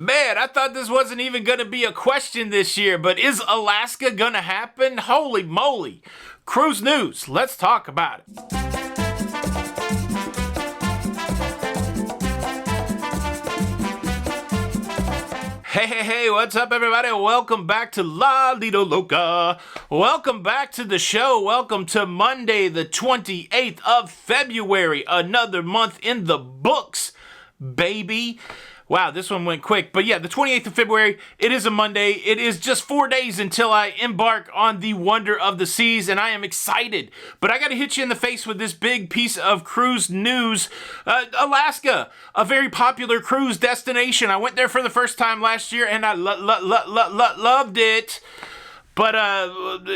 Man, I thought this wasn't even going to be a question this year, but is Alaska going to happen? Holy moly. Cruise news, let's talk about it. Hey, what's up, everybody? Welcome back to Lido, Loca. Welcome back to the show. Welcome to Monday, the 28th of February. Another month in the books, baby. Wow, this one went quick. But yeah, the 28th of February, it is a Monday. It is just 4 days until I embark on the wonder of the seas, and I am excited. But I got to hit you in the face with this big piece of cruise news. Alaska, a very popular cruise destination. I went there for the first time last year, and I loved it. But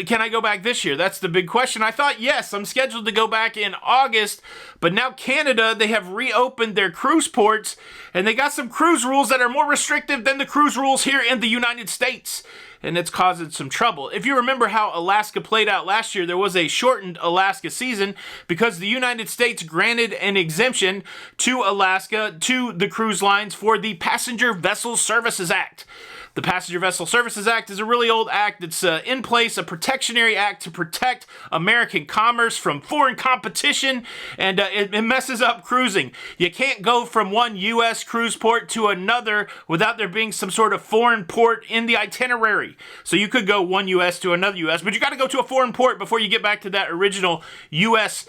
can I go back this year? That's the big question. I thought, yes, I'm scheduled to go back in August, but now Canada, they have reopened their cruise ports, and they got some cruise rules that are more restrictive than the cruise rules here in the United States, and it's causing some trouble. If you remember how Alaska played out last year, there was a shortened Alaska season because the United States granted an exemption to Alaska, to the cruise lines, for the Passenger Vessel Services Act. The Passenger Vessel Services Act is a really old act. It's in place, a protectionary act to protect American commerce from foreign competition, and it messes up cruising. You can't go from one U.S. cruise port to another without there being some sort of foreign port in the itinerary. So you could go one U.S. to another U.S., but you got to go to a foreign port before you get back to that original U.S.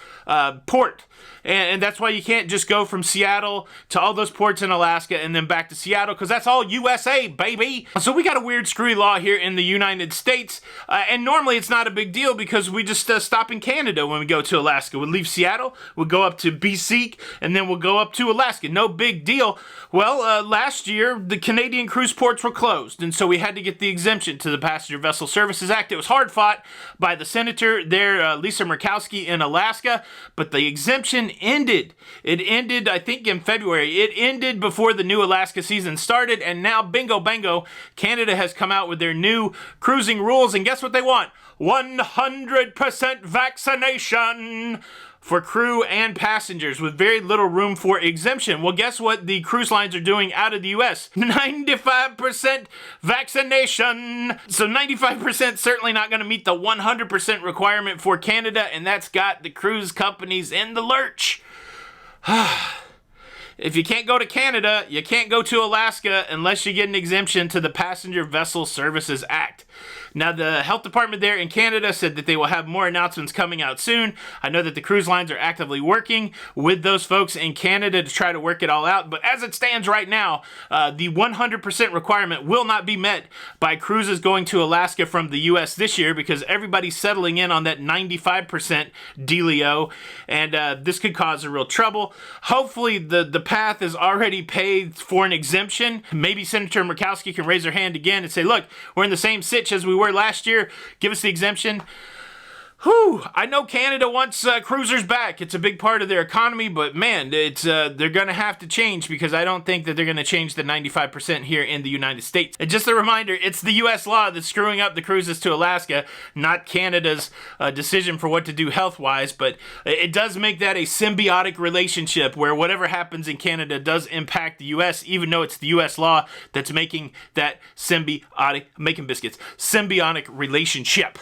Port. And that's why you can't just go from Seattle to all those ports in Alaska and then back to Seattle, because that's all USA, baby. So we got a weird screwy law here in the United States, and normally it's not a big deal because we just stop in Canada when we go to Alaska. We'll leave Seattle, we'll go up to BC, and then we'll go up to Alaska. No big deal. Well, last year, the Canadian cruise ports were closed, and so we had to get the exemption to the Passenger Vessel Services Act. It was hard fought by the senator there, Lisa Murkowski, in Alaska, but the exemption ended. It ended, I think, in February. It ended before the new Alaska season started, and now, bingo bango, Canada has come out with their new cruising rules, and guess what they want? 100% vaccination for crew and passengers, with very little room for exemption. Well, guess what the cruise lines are doing out of the U.S.? 95% vaccination. So 95% certainly not going to meet the 100% requirement for Canada, and that's got the cruise companies in the lurch. If you can't go to Canada, you can't go to Alaska unless you get an exemption to the Passenger Vessel Services Act. Now, the health department there in Canada said that they will have more announcements coming out soon. I know that the cruise lines are actively working with those folks in Canada to try to work it all out. But as it stands right now, the 100% requirement will not be met by cruises going to Alaska from the U.S. this year, because everybody's settling in on that 95% dealio, and this could cause a real trouble. Hopefully, the path is already paved for an exemption. Maybe Senator Murkowski can raise her hand again and say, look, we're in the same sitch as we were last year. Give us the exemption. Whew, I know Canada wants cruisers back. It's a big part of their economy, but man, it's they're going to have to change, because I don't think that they're going to change the 95% here in the United States. And just a reminder, it's the U.S. law that's screwing up the cruises to Alaska, not Canada's decision for what to do health-wise, but it does make that a symbiotic relationship where whatever happens in Canada does impact the U.S., even though it's the U.S. law that's making that symbiotic relationship.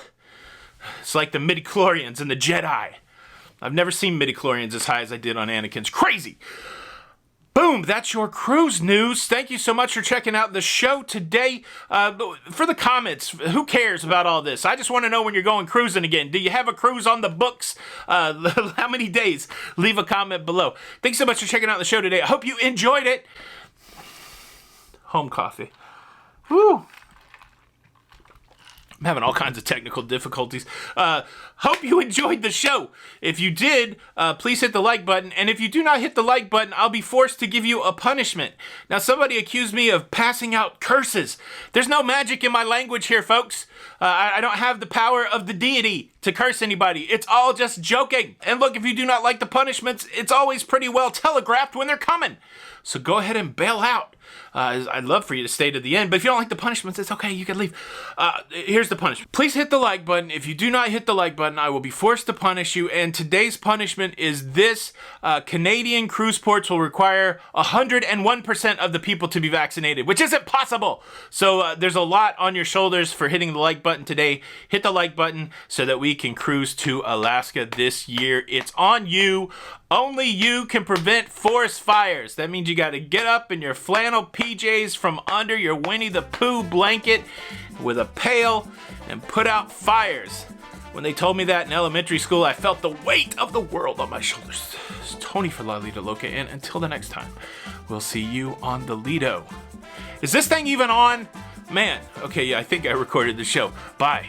It's like the midichlorians and the Jedi. I've never seen midichlorians as high as I did on Anakin's. Crazy! Boom, that's your cruise news. Thank you so much for checking out the show today. For the comments, who cares about all this? I just want to know when you're going cruising again. Do you have a cruise on the books? How many days? Leave a comment below. Thanks so much for checking out the show today. I hope you enjoyed it. Home coffee. Woo! I'm having all kinds of technical difficulties. Hope you enjoyed the show. If you did, please hit the like button. And if you do not hit the like button, I'll be forced to give you a punishment. Now, somebody accused me of passing out curses. There's no magic in my language here, folks. I don't have the power of the deity to curse anybody. It's all just joking. And look, if you do not like the punishments, it's always pretty well telegraphed when they're coming. So go ahead and bail out. I'd love for you to stay to the end, but if you don't like the punishments, it's okay, you can leave. Here's the punishment. Please hit the like button. If you do not hit the like button, I will be forced to punish you, and today's punishment is this. Canadian cruise ports will require 101% of the people to be vaccinated, which isn't possible. So there's a lot on your shoulders for hitting the like button today. Hit the like button so that we can cruise to Alaska this year. It's on you. Only you can prevent forest fires. That means you got to get up in your flannel PJs from under your Winnie the Pooh blanket with a pail and put out fires. When they told me that in elementary school, I felt the weight of the world on my shoulders. It's Tony for Lido, Loca, and until the next time, we'll see you on the Lido. Is this thing even on? Man, okay, yeah, I think I recorded the show. Bye.